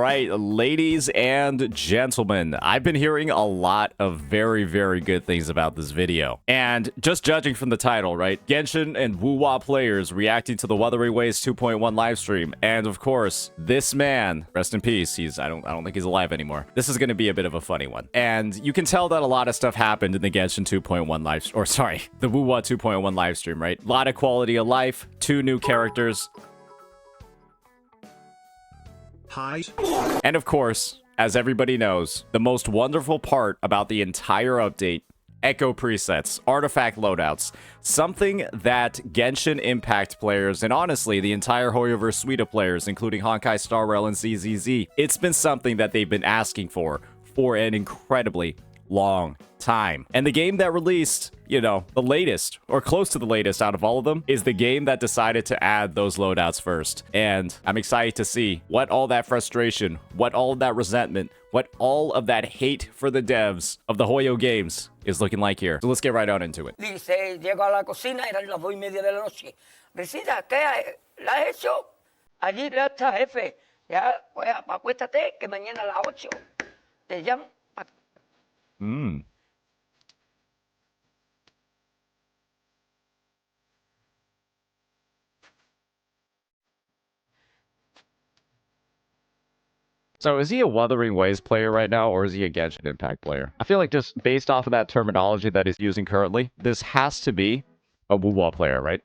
right, ladies and gentlemen, I've been hearing a lot of very, very good things about this video. And just judging from the title, right, Genshin and WuWa players reacting to the Wuthering 2.1 livestream. And of course, this man, rest in peace, I don't think he's alive anymore. This is going to be a bit of a funny one. And you can tell that a lot of stuff happened in the Genshin 2.1 live, or sorry, the WuWa 2.1 livestream, right? A lot of quality of life, 2 new characters. Hi. And of course, as everybody knows, the most wonderful part about the entire update, echo presets, artifact loadouts, something that Genshin Impact players, and honestly, the entire Hoyoverse suite of players, including Honkai Star Rail and ZZZ, it's been something that they've been asking for an incredibly long time. And the game that released, you know, the latest, or close to the latest out of all of them, is the game that decided to add those loadouts first. And I'm excited to see what all that frustration, what all of that resentment, what all of that hate for the devs of the Hoyo games is looking like here. So let's get right on into it. Dice, llego a la cocina, eran las 2:30 de la noche. Resida, ¿qué la has hecho? Allí ya está, jefe. Ya, pues acuéstate, que mañana a las 8 te llamo. So is he a Wuthering Waves player right now, or is he a Genshin Impact player? I feel like just based off of that terminology that he's using currently, this has to be a WuWa player, right?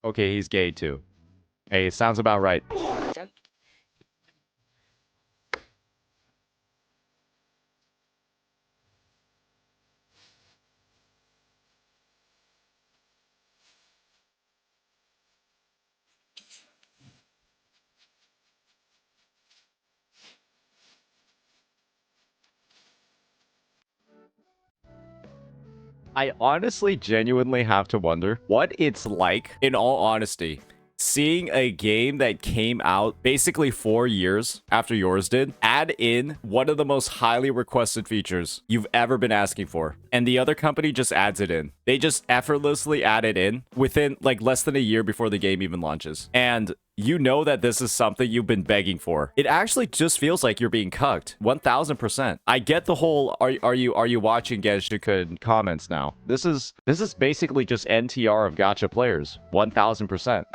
Okay, he's gay too. Hey, sounds about right. I honestly genuinely have to wonder what it's like, in all honesty, seeing a game that came out basically 4 years after yours did, add in one of the most highly requested features you've ever been asking for, and the other company just adds it in. They just effortlessly add it in within like less than a year before the game even launches. And you know that this is something you've been begging for. It actually just feels like you're being cucked. 1000%. I get the whole are you watching Genshin comments now. This is basically just NTR of gacha players. 1000%.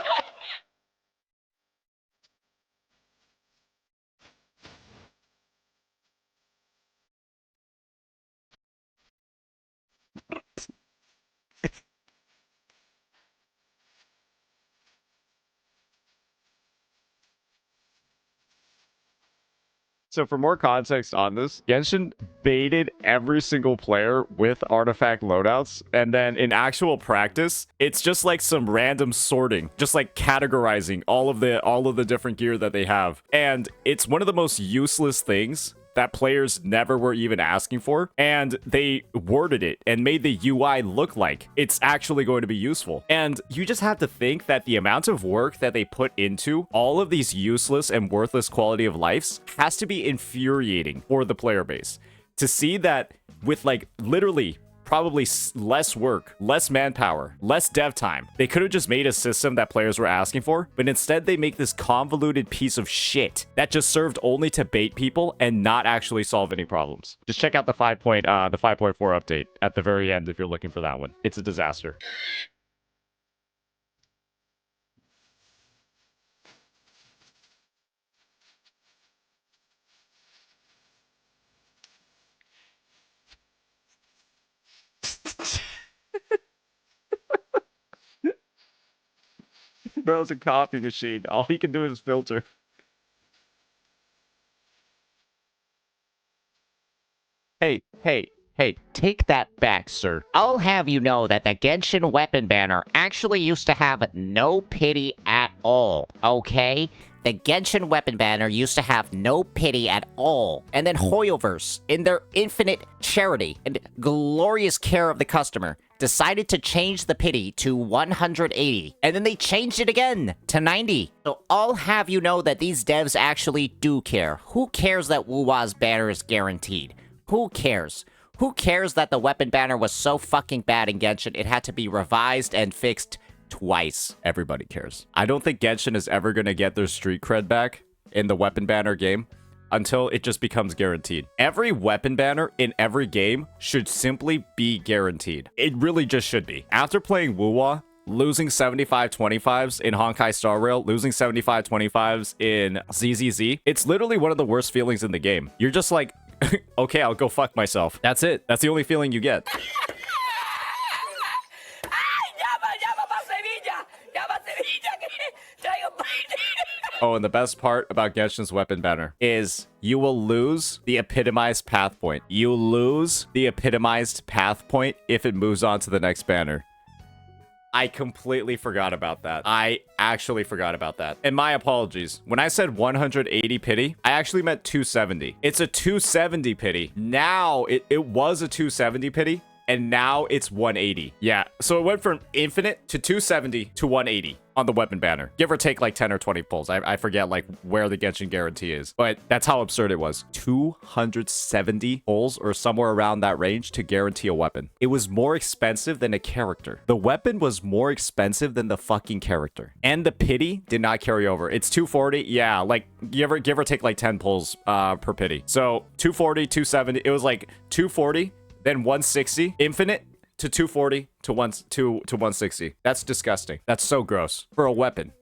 So for more context on this, Genshin baited every single player with artifact loadouts, and then in actual practice, it's just like some random sorting, just like categorizing all of the different gear that they have. And it's one of the most useless things that players never were even asking for, and they worded it and made the UI look like it's actually going to be useful. And you just have to think that the amount of work that they put into all of these useless and worthless quality of lives has to be infuriating for the player base. To see that with like literally probably less work, less manpower, less dev time. They could have just made a system that players were asking for, but instead they make this convoluted piece of shit that just served only to bait people and not actually solve any problems. Just check out the 5.4 update at the very end if you're looking for that one. It's a disaster. Bro's a copy machine. All he can do is filter. Hey, take that back, sir. I'll have you know that the Genshin weapon banner actually used to have no pity at all, okay? The Genshin weapon banner used to have no pity at all. And then Hoyoverse, in their infinite charity and glorious care of the customer, decided to change the pity to 180. And then they changed it again to 90. So I'll have you know that these devs actually do care. Who cares that WuWa's banner is guaranteed? Who cares? Who cares that the weapon banner was so fucking bad in Genshin? It had to be revised and fixed twice. Everybody cares. I don't think Genshin is ever going to get their street cred back in the weapon banner game until it just becomes guaranteed. Every weapon banner in every game should simply be guaranteed. It really just should be. After playing WuWa, losing 75-25s in Honkai Star Rail, losing 75-25s in ZZZ, it's literally one of the worst feelings in the game. You're just like, okay, I'll go fuck myself. That's it. That's the only feeling you get. Oh, and the best part about Genshin's weapon banner is you will lose the epitomized path point. You lose the epitomized path point if it moves on to the next banner. I completely forgot about that. I actually forgot about that. And my apologies. When I said 180 pity, I actually meant 270. It's a 270 pity. Now, it was a 270 pity, and now it's 180. Yeah, so it went from infinite to 270 to 180 on the weapon banner. Give or take like 10 or 20 pulls. I forget like where the Genshin guarantee is, but that's how absurd it was. 270 pulls or somewhere around that range to guarantee a weapon. It was more expensive than a character. The weapon was more expensive than the fucking character. And the pity did not carry over. It's 240. Yeah, like give or take like 10 pulls per pity. So 240, 270. It was like 240, then 160, infinite, to 240 to 160. That's disgusting. That's so gross for a weapon.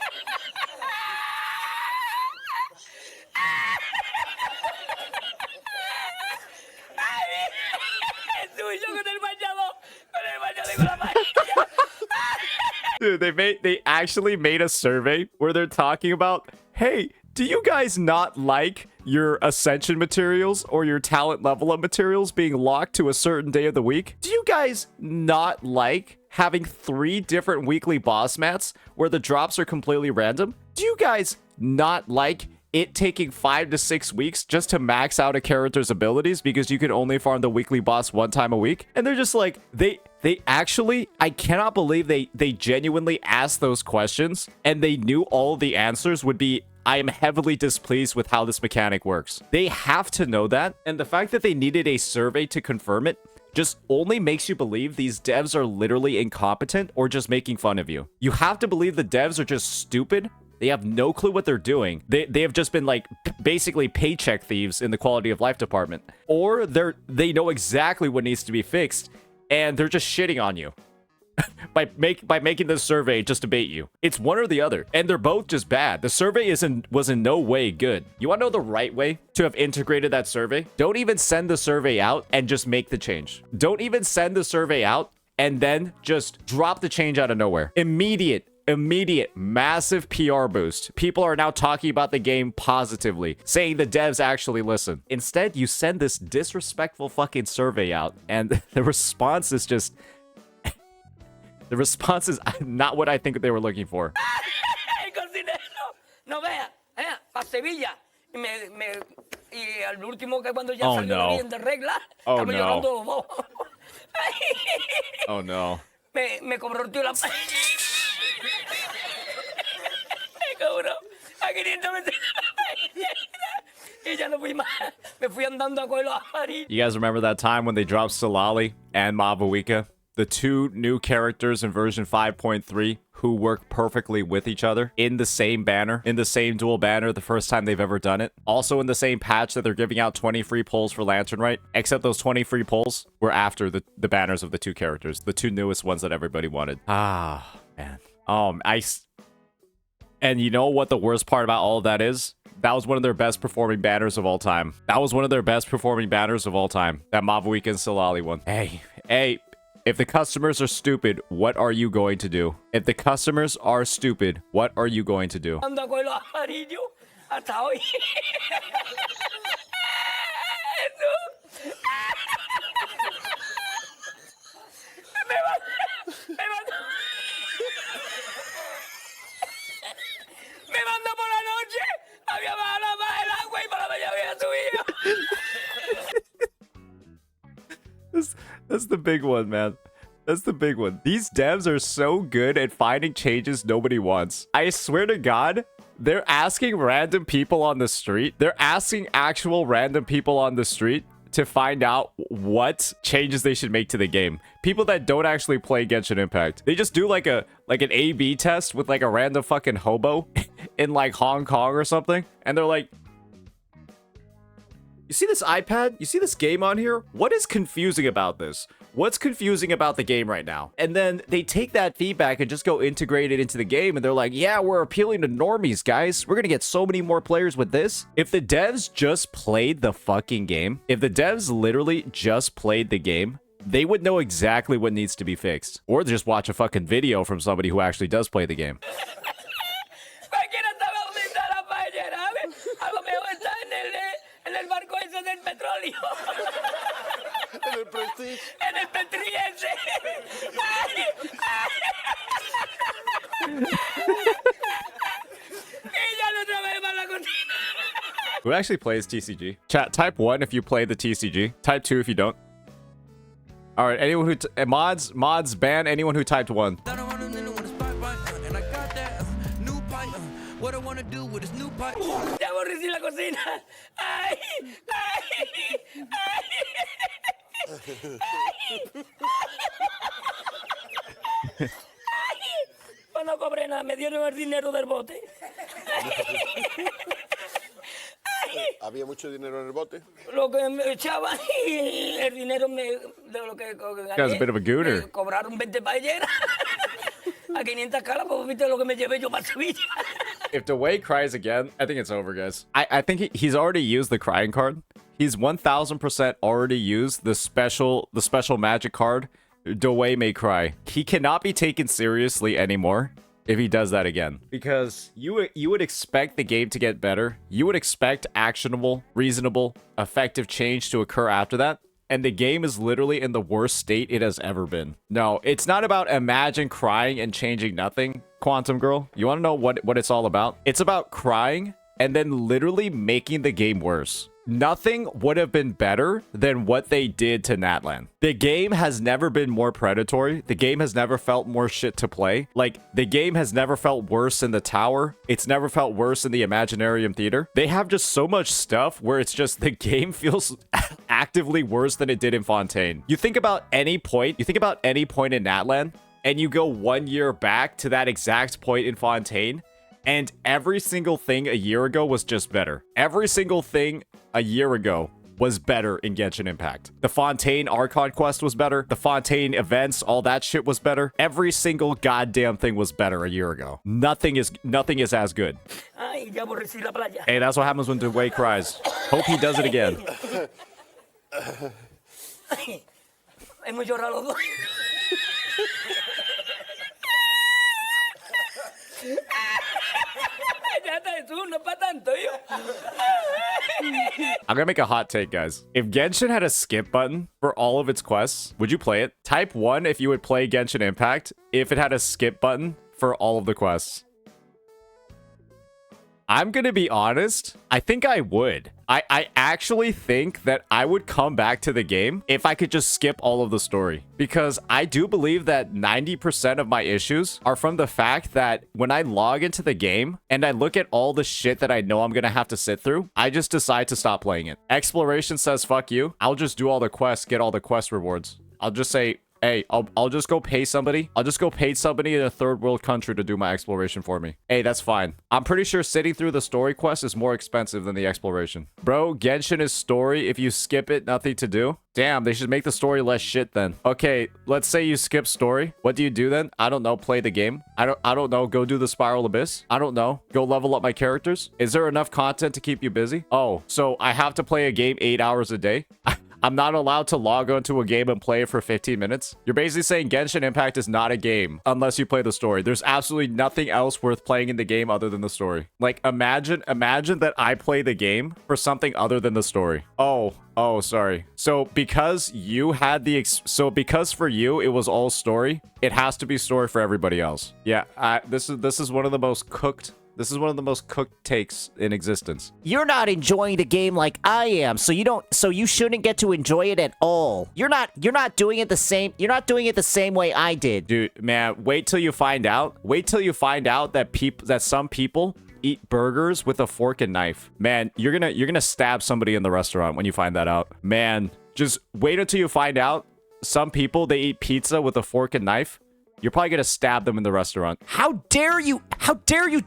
Dude, they actually made a survey where they're talking about, hey, do you guys not like your ascension materials or your talent level up materials being locked to a certain day of the week? Do you guys not like having 3 different weekly boss mats where the drops are completely random? Do you guys not like it taking 5 to 6 weeks just to max out a character's abilities because you can only farm the weekly boss 1 time a week? And they're just like, they actually, I cannot believe they genuinely asked those questions and they knew all the answers would be, I am heavily displeased with how this mechanic works. They have to know that, and the fact that they needed a survey to confirm it just only makes you believe these devs are literally incompetent or just making fun of you. You have to believe the devs are just stupid. They have no clue what they're doing. They have just been like basically paycheck thieves in the quality of life department. Or they know exactly what needs to be fixed and they're just shitting on you. by making this survey just to bait you. It's one or the other, and they're both just bad. The survey was in no way good. You want to know the right way to have integrated that survey? Don't even send the survey out and just make the change. Don't even send the survey out and then just drop the change out of nowhere. Immediate massive PR boost. People are now talking about the game positively, saying the devs actually listen. Instead, you send this disrespectful fucking survey out, and the response is just... The response is not what I think they were looking for. No, vea, pa Sevilla. Y al último que cuando ya Oh, salió no. bien de regla, Oh, estamos no. llorando los dos. Oh no. Me cobró el tío la... Me cobró a 500 meses. Y ya no fui más. Me fui andando a coger los amarillos. You guys remember that time when they dropped Solali and Mavuika? The 2 new characters in version 5.3 who work perfectly with each other in the same banner, in the same dual banner the first time they've ever done it. Also in the same patch that they're giving out 20 free pulls for Lantern Rite, except those 20 free pulls were after the banners of the 2 characters, the 2 newest ones that everybody wanted. Ah, man. And you know what the worst part about all of that is? That was one of their best performing banners of all time. That was one of their best performing banners of all time. That Mavuika and Solali one. Hey. If the customers are stupid, what are you going to do? If the customers are stupid, what are you going to do? Ando con los amarillos hasta hoy. Me manda por la noche. Había bajado más el agua y para la mañana había subido. That's the big one, man. That's the big one. These devs are so good at finding changes nobody wants. I swear to God, they're asking random people on the street. They're asking actual random people on the street to find out what changes they should make to the game. People that don't actually play Genshin Impact. They just do like an A/B test with like a random fucking hobo in like Hong Kong or something. And they're like, you see this iPad? You see this game on here? What is confusing about this? What's confusing about the game right now? And then they take that feedback and just go integrate it into the game. And they're like, yeah, we're appealing to normies, guys. We're going to get so many more players with this. If the devs just played the fucking game, if the devs literally just played the game, they would know exactly what needs to be fixed. Or just watch a fucking video from somebody who actually does play the game. Cualquiera sabe dónde está la paellera, ¿sabes? A lo mejor está en el barco ese del petróleo. En el Prestige. En el petriense. Ay, y ya no otra vez para la cocina. Who actually plays TCG? Chat, type 1 if you play the TCG. Type 2 if you don't. All right, anyone who mods ban anyone who typed 1. What I wanna do with this new pipe. Ya aborrecí la cocina. Ay, ay, ay. Pues no cobré nada, me dieron el dinero del bote. Había mucho dinero en el bote. Lo que me echaban y el dinero de lo que gané. Guy's a bit of a gooner. Me cobraron 20 paelleras. A 500 calas, pues viste lo que me llevé yo para Sevilla. If DeWay cries again, I think it's over, guys. I think he's already used the crying card. He's 1000% already used the special magic card. DeWay may cry. He cannot be taken seriously anymore if he does that again. Because you would expect the game to get better. You would expect actionable, reasonable, effective change to occur after that. And the game is literally in the worst state it has ever been. No, it's not about imagine crying and changing nothing. Quantum Girl, you want to know what it's all about? It's about crying and then literally making the game worse. Nothing would have been better than what they did to Natlan. The game has never been more predatory. The game has never felt more shit to play. Like, the game has never felt worse in the tower. It's never felt worse in the Imaginarium Theater. They have just so much stuff where it's just the game feels actively worse than it did in Fontaine. You think about any point in Natlan, and you go 1 year back to that exact point in Fontaine, and every single thing a year ago was just better. Every single thing a year ago was better in Genshin Impact. The Fontaine Archon quest was better. The Fontaine events, all that shit was better. Every single goddamn thing was better a year ago. Nothing is as good. Ay, ya aborrecí la playa. Hey, that's what happens when DeWay cries. Hope he does it again. Ay, hemos llorado los dos. Ya está, Jesús, no es pa' tanto, yo. I'm gonna make a hot take, guys. If Genshin had a skip button for all of its quests, would you play it? Type 1 if you would play Genshin Impact if it had a skip button for all of the quests. I'm gonna be honest, I think I would. I actually think that I would come back to the game if I could just skip all of the story. Because I do believe that 90% of my issues are from the fact that when I log into the game and I look at all the shit that I know I'm gonna have to sit through, I just decide to stop playing it. Exploration says fuck you. I'll just do all the quests, get all the quest rewards. I'll just say, hey, I'll just go pay somebody. I'll just go pay somebody in a third world country to do my exploration for me. Hey, that's fine. I'm pretty sure sitting through the story quest is more expensive than the exploration. Bro, Genshin is story. If you skip it, nothing to do. Damn, they should make the story less shit then. Okay, let's say you skip story. What do you do then? I don't know, play the game. I don't know, go do the Spiral Abyss. I don't know, go level up my characters. Is there enough content to keep you busy? Oh, so I have to play a game 8 hours a day? I'm not allowed to log onto a game and play it for 15 minutes. You're basically saying Genshin Impact is not a game unless you play the story. There's absolutely nothing else worth playing in the game other than the story. Like, imagine that I play the game for something other than the story. Oh, sorry. So because you had because for you it was all story, it has to be story for everybody else. Yeah, this is one of the most cooked. This is one of the most cooked takes in existence. You're not enjoying the game like I am, so you shouldn't get to enjoy it at all. You're not doing it the same. You're not doing it the same way I did. Dude, man, wait till you find out. Wait till you find out that some people eat burgers with a fork and knife. Man, you're gonna stab somebody in the restaurant when you find that out. Man, just wait until you find out some people, they eat pizza with a fork and knife. You're probably gonna stab them in the restaurant. How dare you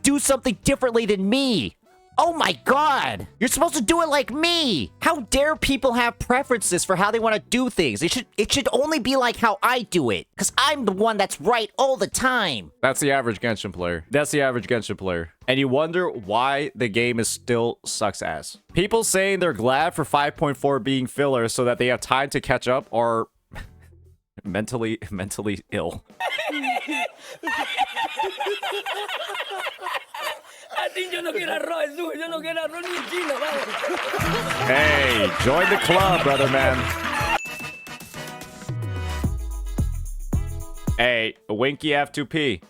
do something differently than me? Oh my god! You're supposed to do it like me! How dare people have preferences for how they want to do things? It should only be like how I do it, because I'm the one that's right all the time. That's the average Genshin player. That's the average Genshin player. And you wonder why the game is still sucks ass. People saying they're glad for 5.4 being filler so that they have time to catch up are mentally ill. Hey, join the club, brother man. Hey, Winky F2P.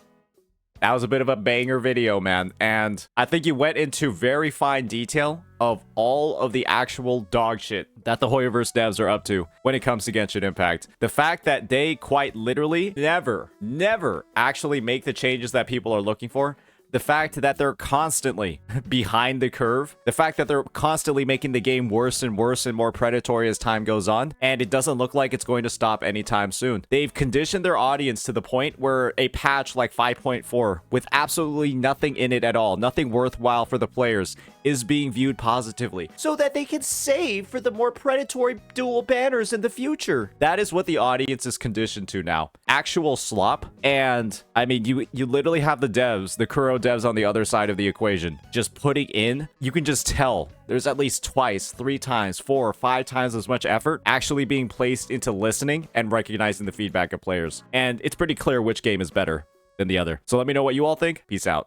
That was a bit of a banger video, man. And I think you went into very fine detail of all of the actual dog shit that the Hoyoverse devs are up to when it comes to Genshin Impact. The fact that they quite literally never actually make the changes that people are looking for. The fact that they're constantly behind the curve. The fact that they're constantly making the game worse and worse and more predatory as time goes on. And it doesn't look like it's going to stop anytime soon. They've conditioned their audience to the point where a patch like 5.4 with absolutely nothing in it at all, nothing worthwhile for the players, is being viewed positively so that they can save for the more predatory dual banners in the future. That is what the audience is conditioned to now. Actual slop. And I mean, you literally have the devs, the Kuro devs on the other side of the equation, just putting in, you can just tell there's at least twice, 3 times, 4 or 5 times as much effort actually being placed into listening and recognizing the feedback of players. And it's pretty clear which game is better than the other. So let me know what you all think. Peace out.